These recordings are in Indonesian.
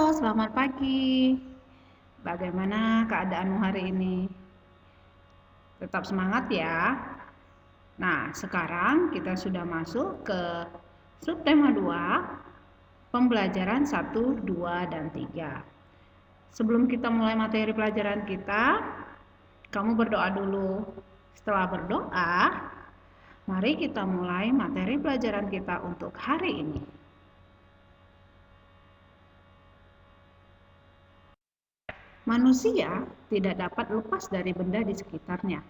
Selamat pagi. Bagaimana keadaanmu hari ini? Tetap semangat ya. Nah, sekarang kita sudah masuk ke subtema 2, pembelajaran 1, 2, dan 3. Sebelum kita mulai materi pelajaran kita, kamu berdoa dulu. Setelah berdoa, mari kita mulai materi pelajaran kita untuk hari ini. Manusia tidak dapat lepas dari benda di sekitarnya.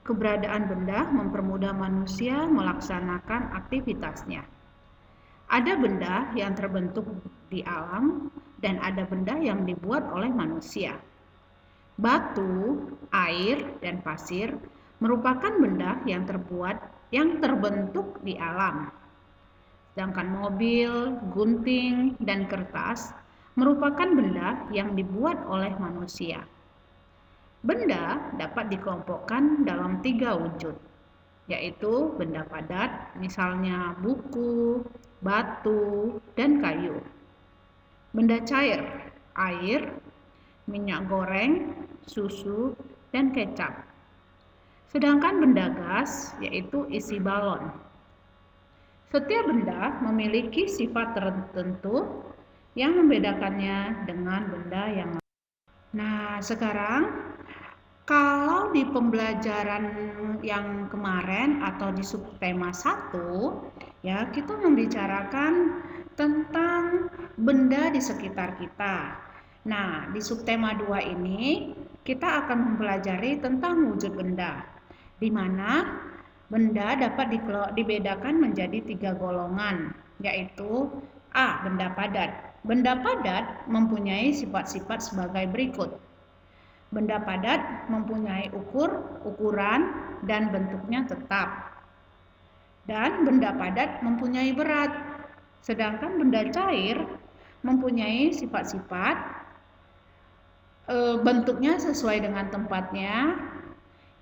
Keberadaan benda mempermudah manusia melaksanakan aktivitasnya. Ada benda yang terbentuk di alam dan ada benda yang dibuat oleh manusia. Batu, air, dan pasir merupakan benda yang terbentuk di alam. Sedangkan mobil, gunting, dan kertas merupakan benda yang dibuat oleh manusia. Benda dapat dikelompokkan dalam 3 wujud, yaitu benda padat, misalnya buku, batu, dan kayu. Benda cair, air, minyak goreng, susu, dan kecap. Sedangkan benda gas, yaitu isi balon. Setiap benda memiliki sifat tertentu yang membedakannya dengan benda yang lain. Nah, sekarang kalau di pembelajaran yang kemarin atau di subtema 1, ya, kita membicarakan tentang benda di sekitar kita. Nah, di subtema 2 ini kita akan mempelajari tentang wujud benda, di mana benda dapat dibedakan menjadi 3 golongan, yaitu A. Benda padat. Benda padat mempunyai sifat-sifat sebagai berikut. Benda padat mempunyai ukuran dan bentuknya tetap. Dan benda padat mempunyai berat. Sedangkan benda cair mempunyai sifat-sifat bentuknya sesuai dengan tempatnya,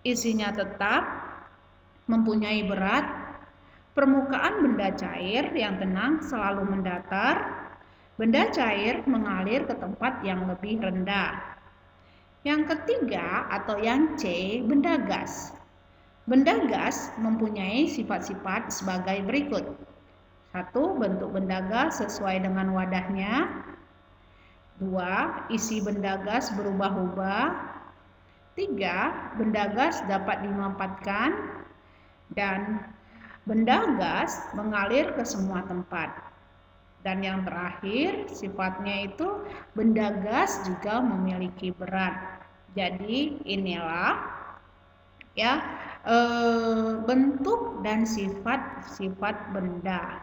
isinya tetap, mempunyai berat. Permukaan benda cair yang tenang selalu mendatar. Benda cair mengalir ke tempat yang lebih rendah. Yang ketiga atau yang C, benda gas. Benda gas mempunyai sifat-sifat sebagai berikut. 1. Bentuk benda gas sesuai dengan wadahnya. 2. Isi benda gas berubah-ubah. 3. Benda gas dapat dimampatkan. Dan benda gas mengalir ke semua tempat. Dan yang terakhir, sifatnya itu benda gas juga memiliki berat. Jadi inilah ya bentuk dan sifat-sifat benda.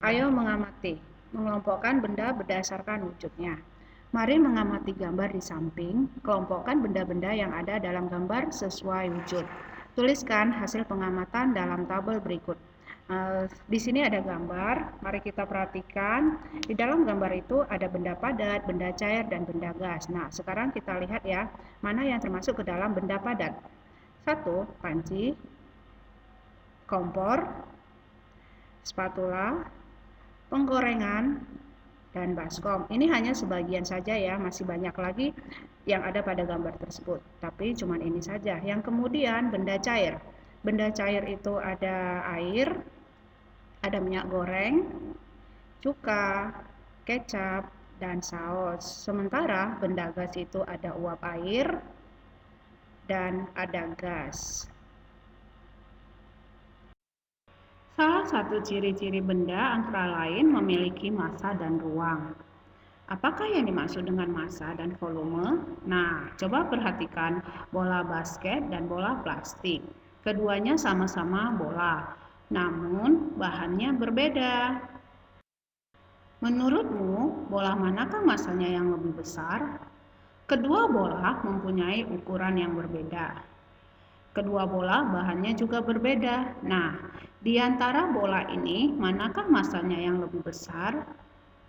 Ayo mengamati, mengelompokkan benda berdasarkan wujudnya. Mari mengamati gambar di samping, kelompokkan benda-benda yang ada dalam gambar sesuai wujud. Tuliskan hasil pengamatan dalam tabel berikut. Di sini ada gambar, mari kita perhatikan. Di dalam gambar itu ada benda padat, benda cair, dan benda gas. Nah, sekarang kita lihat ya, mana yang termasuk ke dalam benda padat. 1. Panci, kompor, spatula, penggorengan, dan baskom. Ini hanya sebagian saja ya, masih banyak lagi yang ada pada gambar tersebut. Tapi cuman ini saja. Yang kemudian benda cair. Benda cair itu ada air, ada minyak goreng, cuka, kecap, dan saus. Sementara benda gas itu ada uap air dan ada gas. Salah satu ciri-ciri benda antara lain memiliki massa dan ruang. Apakah yang dimaksud dengan massa dan volume? Nah, coba perhatikan bola basket dan bola plastik. Keduanya sama-sama bola, namun bahannya berbeda. Menurutmu, bola manakah massanya yang lebih besar? Kedua bola mempunyai ukuran yang berbeda. Kedua bola bahannya juga berbeda. Nah, di antara bola ini, manakah massanya yang lebih besar?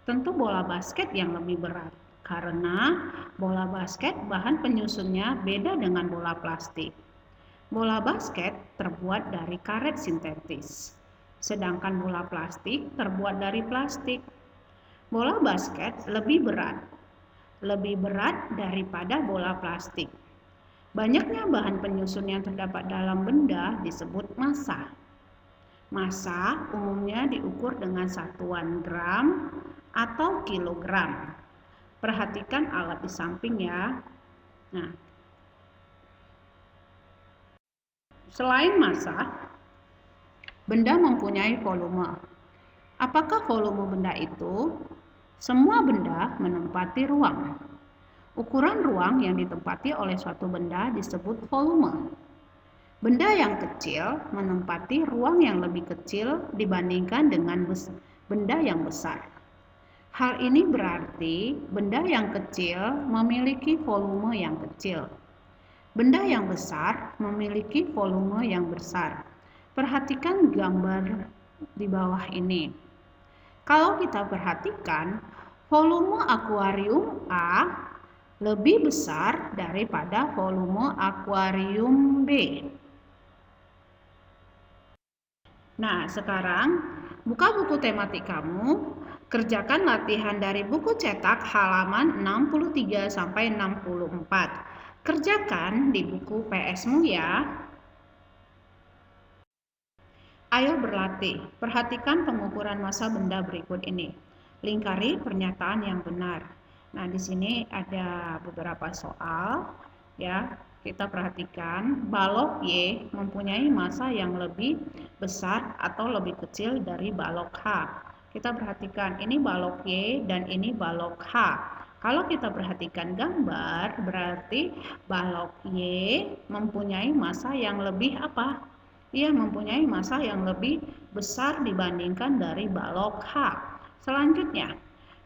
Tentu bola basket yang lebih berat, karena bola basket bahan penyusunnya beda dengan bola plastik. Bola basket terbuat dari karet sintetis, sedangkan bola plastik terbuat dari plastik. Bola basket lebih berat daripada bola plastik. Banyaknya bahan penyusun yang terdapat dalam benda disebut massa. Massa umumnya diukur dengan satuan gram atau kilogram. Perhatikan alat di samping ya. Nah, selain massa, benda mempunyai volume. Apakah volume benda itu? Semua benda menempati ruang. Ukuran ruang yang ditempati oleh suatu benda disebut volume. Benda yang kecil menempati ruang yang lebih kecil dibandingkan dengan benda yang besar. Hal ini berarti benda yang kecil memiliki volume yang kecil. Benda yang besar memiliki volume yang besar. Perhatikan gambar di bawah ini. Kalau kita perhatikan, volume akuarium A lebih besar daripada volume akuarium B. Nah, sekarang buka buku tematik kamu, kerjakan latihan dari buku cetak halaman 63 sampai 64. Kerjakan di buku PS-mu ya. Ayo berlatih. Perhatikan pengukuran massa benda berikut ini. Lingkari pernyataan yang benar. Nah, di sini ada beberapa soal ya. Kita perhatikan balok Y mempunyai massa yang lebih besar atau lebih kecil dari balok H. Kita perhatikan ini balok Y dan ini balok H. Kalau kita perhatikan gambar, berarti balok Y mempunyai massa yang lebih apa? Ia mempunyai massa yang lebih besar dibandingkan dari balok H. Selanjutnya,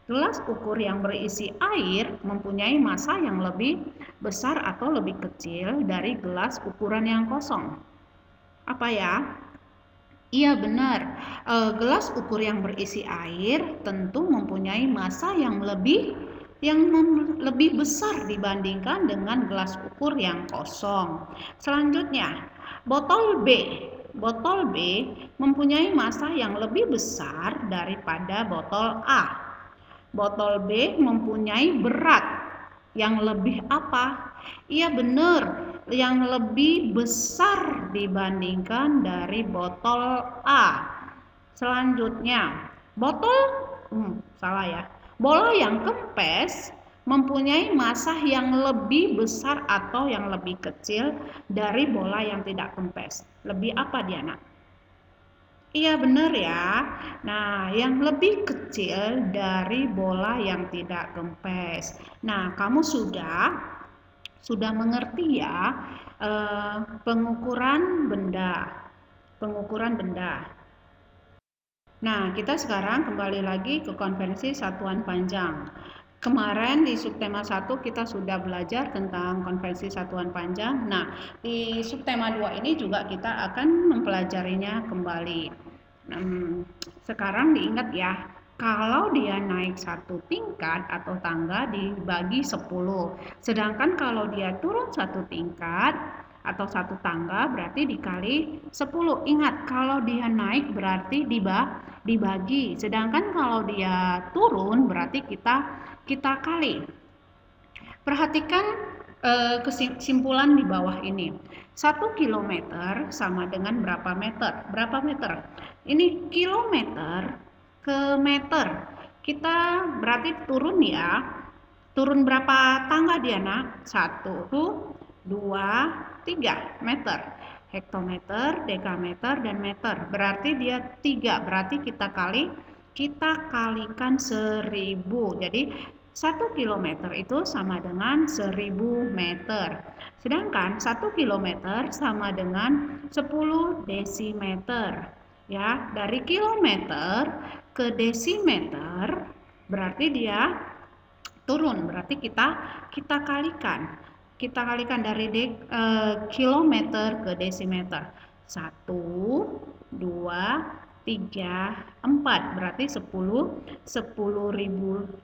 gelas ukur yang berisi air mempunyai massa yang lebih besar atau lebih kecil dari gelas ukuran yang kosong. Apa ya? Iya benar, gelas ukur yang berisi air tentu mempunyai massa yang lebih besar dibandingkan dengan gelas ukur yang kosong. Selanjutnya, botol B mempunyai massa yang lebih besar daripada botol A. Botol B mempunyai berat yang lebih apa? Iya benar, yang lebih besar dibandingkan dari botol A. Selanjutnya, bola yang kempes mempunyai massa yang lebih besar atau yang lebih kecil dari bola yang tidak kempes. Lebih apa dia, Nak? Iya benar ya. Nah, yang lebih kecil dari bola yang tidak kempes. Nah, kamu sudah mengerti ya pengukuran benda. Nah, kita sekarang kembali lagi ke konvensi satuan panjang. Kemarin di subtema 1 kita sudah belajar tentang konvensi satuan panjang. Nah, di subtema 2 ini juga kita akan mempelajarinya kembali. Sekarang diingat ya, kalau dia naik satu tingkat atau tangga dibagi 10. Sedangkan kalau dia turun satu tingkat atau satu tangga berarti dikali 10. Ingat, kalau dia naik berarti dibagi. Sedangkan kalau dia turun berarti kita kali. Perhatikan kesimpulan di bawah ini. 1 kilometer sama dengan berapa meter? Berapa meter? Ini kilometer ke meter. Kita berarti turun ya. Turun berapa tangga dia, Nak? 1, 2, 3 meter. Hektometer, dekameter, dan meter. Berarti dia 3. Berarti kita kalikan 1000. Jadi 1 kilometer itu sama dengan 1000 meter. Sedangkan 1 kilometer sama dengan 10 desimeter. Ya, dari kilometer ke desimeter berarti dia turun. Berarti kita kalikan. Kita kalikan dari kilometer ke desimeter. 1, 2, 3, 4 berarti 10.000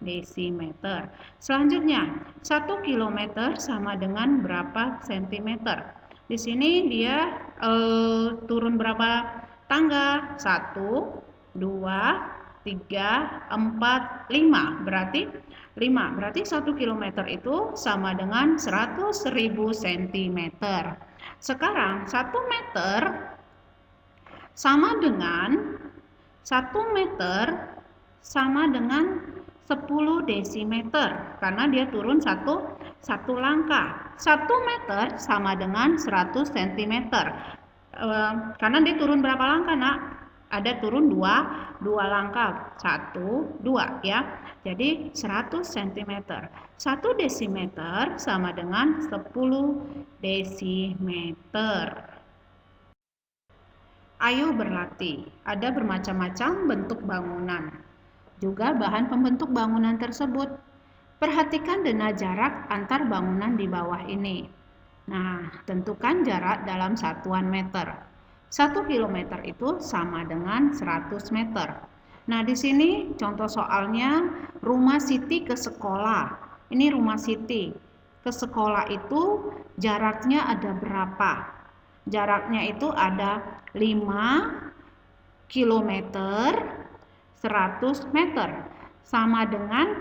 desimeter. Selanjutnya 1 kilometer sama dengan berapa sentimeter? Di sini dia turun berapa tangga 1, 2, 3, 4, 5. Berarti 5. Berarti 1 km itu sama dengan 100.000 cm. Sekarang 1 meter sama dengan 1 meter sama dengan 10 desimeter karena dia turun satu langkah. 1 meter sama dengan 100 cm. Karena dia turun berapa langkah, Nak? Ada turun dua langkah. 1, 2 ya. Jadi 100 cm. 1 desimeter sama dengan 10 desimeter. Ayo berlatih. Ada bermacam-macam bentuk bangunan. Juga bahan pembentuk bangunan tersebut. Perhatikan dan jarak antar bangunan di bawah ini. Nah, tentukan jarak dalam satuan meter. 1 km itu sama dengan 100 meter. Nah, di sini contoh soalnya rumah Siti ke sekolah. Ini rumah Siti. Ke sekolah itu jaraknya ada berapa? Jaraknya itu ada 5 km 100 meter. Sama dengan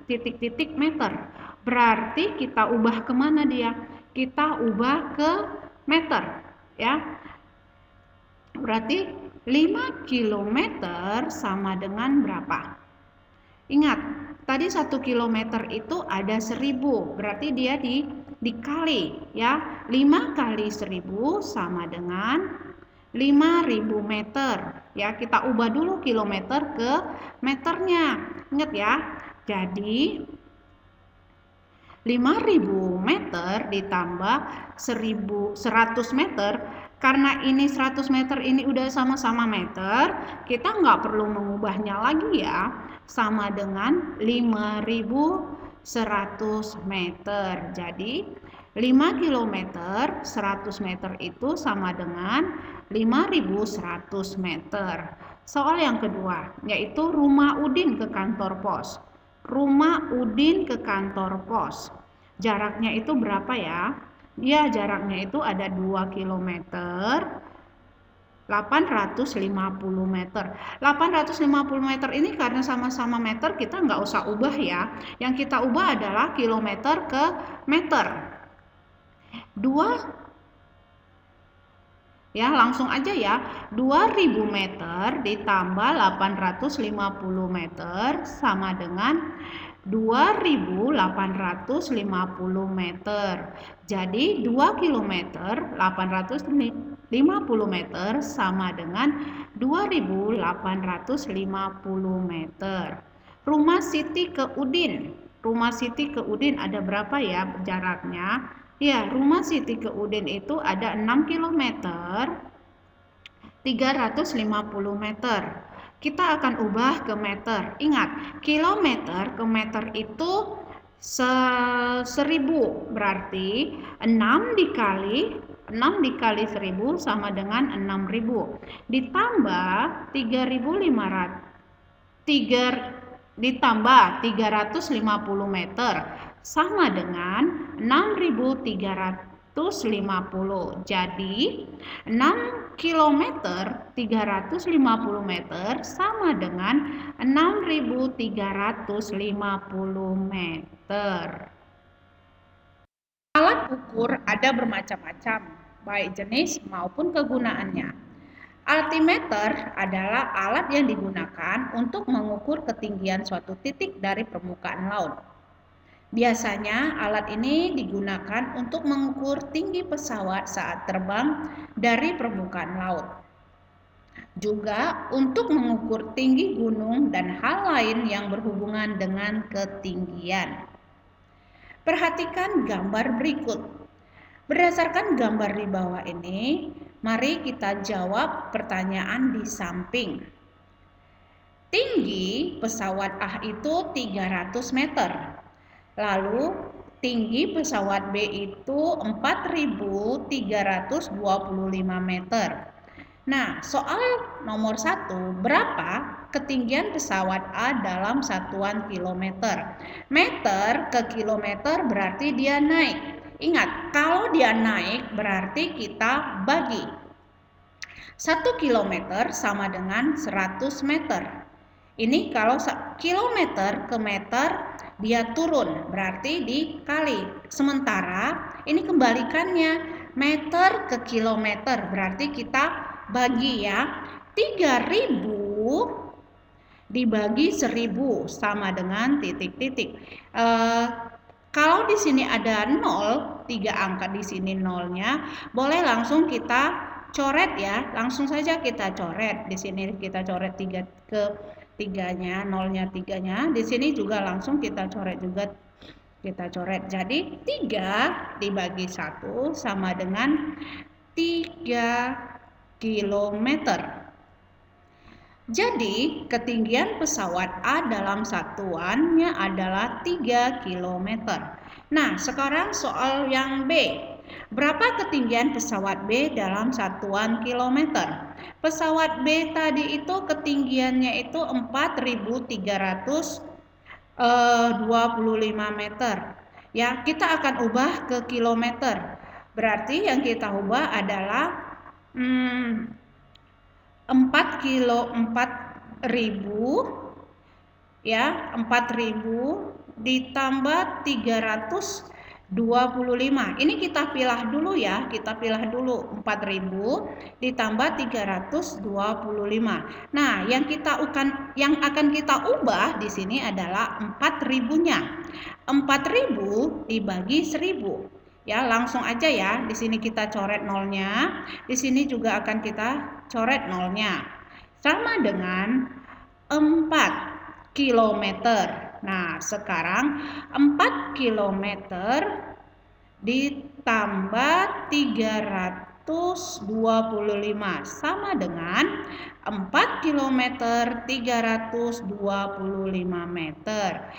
titik-titik meter. Berarti kita ubah kemana dia? Kita ubah ke meter. Ya. Berarti 5 km sama dengan berapa? Ingat, tadi 1 km itu ada 1000. Berarti dia dikali ya. 5 kali 1000 sama dengan 5000 meter. Ya, kita ubah dulu kilometer ke meternya. Ingat ya. Jadi 5000 meter ditambah 100 meter. Karena ini 100 meter ini udah sama-sama meter, kita nggak perlu mengubahnya lagi ya. Sama dengan 5100 meter. Jadi 5 km 100 meter itu sama dengan 5100 meter. Soal yang kedua, yaitu rumah Udin ke kantor pos. Rumah Udin ke kantor pos. Jaraknya itu berapa ya? Ya, jaraknya itu ada 2 km 850 meter. 850 meter ini karena sama-sama meter kita nggak usah ubah ya. Yang kita ubah adalah kilometer ke meter. 2 ya, langsung aja ya. 2000 meter ditambah 850 meter sama dengan 2850 meter. Jadi 2 km 850 meter sama dengan 2850 meter. Rumah Siti ke Udin. Rumah Siti ke Udin ada berapa ya jaraknya? Ya, rumah Siti ke Udin itu ada 6 km 350 meter. Kita akan ubah ke meter. Ingat, kilometer ke meter itu 1000. Berarti 6 dikali 1000 sama dengan 6000. Ditambah 350 meter sama dengan 6350. Jadi 6 km 350 meter sama dengan 6350 meter. Alat ukur ada bermacam-macam, baik jenis maupun kegunaannya. Altimeter adalah alat yang digunakan untuk mengukur ketinggian suatu titik dari permukaan laut. Biasanya alat ini digunakan untuk mengukur tinggi pesawat saat terbang dari permukaan laut. Juga untuk mengukur tinggi gunung dan hal lain yang berhubungan dengan ketinggian. Perhatikan gambar berikut. Berdasarkan gambar di bawah ini, mari kita jawab pertanyaan di samping. Tinggi pesawat A itu 300 meter. Lalu tinggi pesawat B itu 4325 meter. Nah, soal nomor 1, berapa ketinggian pesawat A dalam satuan kilometer? Meter ke kilometer berarti dia naik. Ingat, kalau dia naik berarti kita bagi. 1 kilometer sama dengan 100 meter. Ini kalau kilometer ke meter dia turun, berarti dikali. Sementara ini kembalikannya, meter ke kilometer, berarti kita bagi ya. 3000 dibagi 1000 sama dengan titik-titik. Kalau di sini ada 0, 3 angka di sini nolnya, boleh langsung kita coret ya. Langsung saja kita coret. Di sini kita coret 3 ke 3-nya, nolnya 3-nya. Di sini juga langsung kita coret juga. Kita coret. Jadi 3 dibagi 1 sama dengan 3 kilometer. Jadi, ketinggian pesawat A dalam satuannya adalah 3 km. Nah, sekarang soal yang B. Berapa ketinggian pesawat B dalam satuan kilometer? Pesawat B tadi itu ketinggiannya itu 4.325 meter. Ya, kita akan ubah ke kilometer. Berarti yang kita ubah adalah 4.000 ya, 4.000 ditambah 325. Ini kita pilah dulu ya, kita pilah dulu 4.000 ditambah 325. Nah, yang akan kita ubah di sini adalah 4.000-nya. 4.000 dibagi 1.000. Ya, langsung aja ya. Di sini kita coret nolnya. Di sini juga akan kita coret nolnya. Sama dengan 4 kilometer. Nah, sekarang 4 kilometer ditambah 325 sama dengan 4 kilometer 325 meter.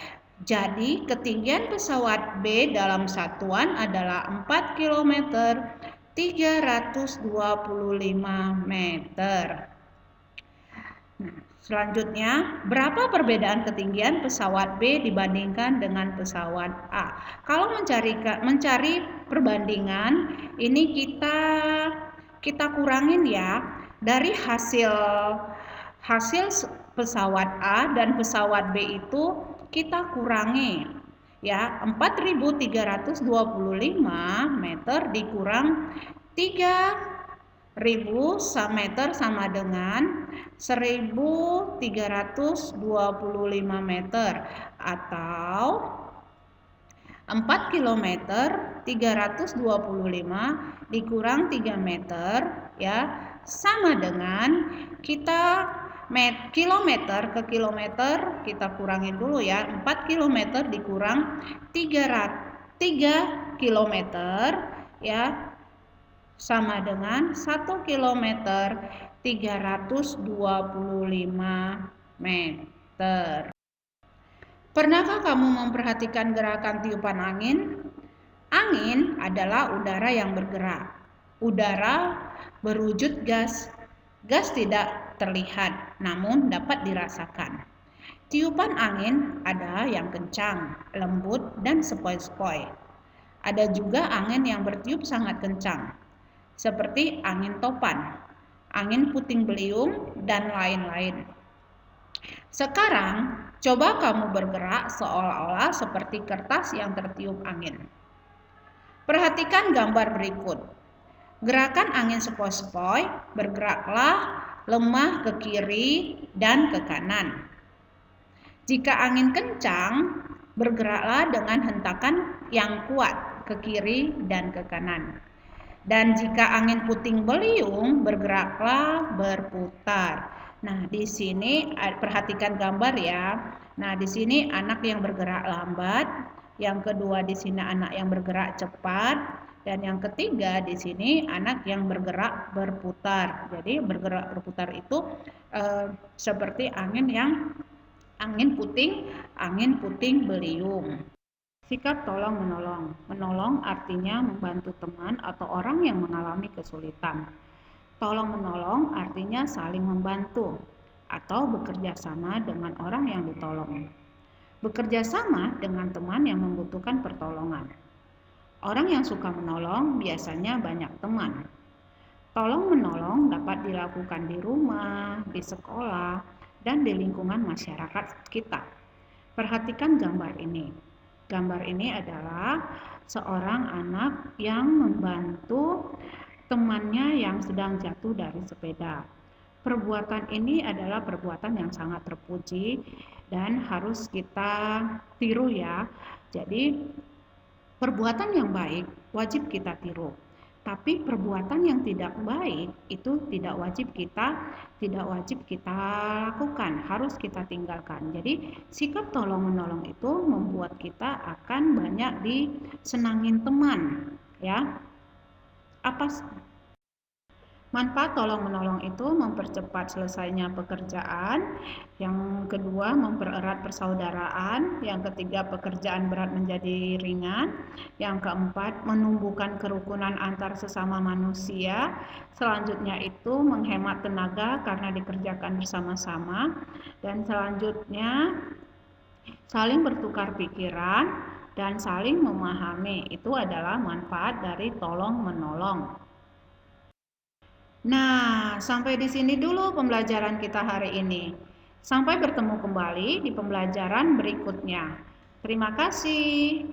Jadi ketinggian pesawat B dalam satuan adalah 4 km 325 meter. Nah, selanjutnya, berapa perbedaan ketinggian pesawat B dibandingkan dengan pesawat A? Kalau mencari perbandingan, ini kita kurangin ya dari hasil pesawat A dan pesawat B itu kita kurangi ya. 4.325 meter dikurang 3.000 meter sama dengan 1.325 meter atau 4 km 325 dikurang 3 meter ya sama dengan kita kilometer ke kilometer kita kurangin dulu ya. 4 km dikurang 3 km ya sama dengan 1 km 325 meter. Pernahkah kamu memperhatikan gerakan tiupan angin? Angin adalah udara yang bergerak. Udara berwujud gas. Gas tidak terlihat, namun dapat dirasakan. Tiupan angin ada yang kencang, lembut, dan sepoi-sepoi. Ada juga angin yang bertiup sangat kencang, seperti angin topan, angin puting beliung, dan lain-lain. Sekarang, coba kamu bergerak seolah-olah seperti kertas yang tertiup angin. Perhatikan gambar berikut. Gerakan angin sepoi-sepoi, bergeraklah lemah ke kiri dan ke kanan. Jika angin kencang, bergeraklah dengan hentakan yang kuat ke kiri dan ke kanan. Dan jika angin puting beliung, bergeraklah berputar. Nah, di sini perhatikan gambar ya. Nah, di sini anak yang bergerak lambat, yang kedua di sini anak yang bergerak cepat, dan yang ketiga di sini anak yang bergerak berputar. Jadi bergerak berputar itu seperti angin puting beliung. Sikap tolong menolong. Menolong artinya membantu teman atau orang yang mengalami kesulitan. Tolong menolong artinya saling membantu atau bekerja sama dengan orang yang ditolong. Bekerja sama dengan teman yang membutuhkan pertolongan. Orang yang suka menolong biasanya banyak teman. Tolong-menolong dapat dilakukan di rumah, di sekolah, dan di lingkungan masyarakat kita. Perhatikan gambar ini. Gambar ini adalah seorang anak yang membantu temannya yang sedang jatuh dari sepeda. Perbuatan ini adalah perbuatan yang sangat terpuji dan harus kita tiru ya. Jadi perbuatan yang baik wajib kita tiru. Tapi perbuatan yang tidak baik itu tidak wajib kita lakukan, harus kita tinggalkan. Jadi sikap tolong menolong itu membuat kita akan banyak disenangin teman, ya. Apa Manfaat tolong-menolong itu mempercepat selesainya pekerjaan, yang kedua mempererat persaudaraan, yang ketiga pekerjaan berat menjadi ringan, yang keempat menumbuhkan kerukunan antar sesama manusia, selanjutnya itu menghemat tenaga karena dikerjakan bersama-sama, dan selanjutnya saling bertukar pikiran dan saling memahami. Itu adalah manfaat dari tolong-menolong. Nah, sampai di sini dulu pembelajaran kita hari ini. Sampai bertemu kembali di pembelajaran berikutnya. Terima kasih.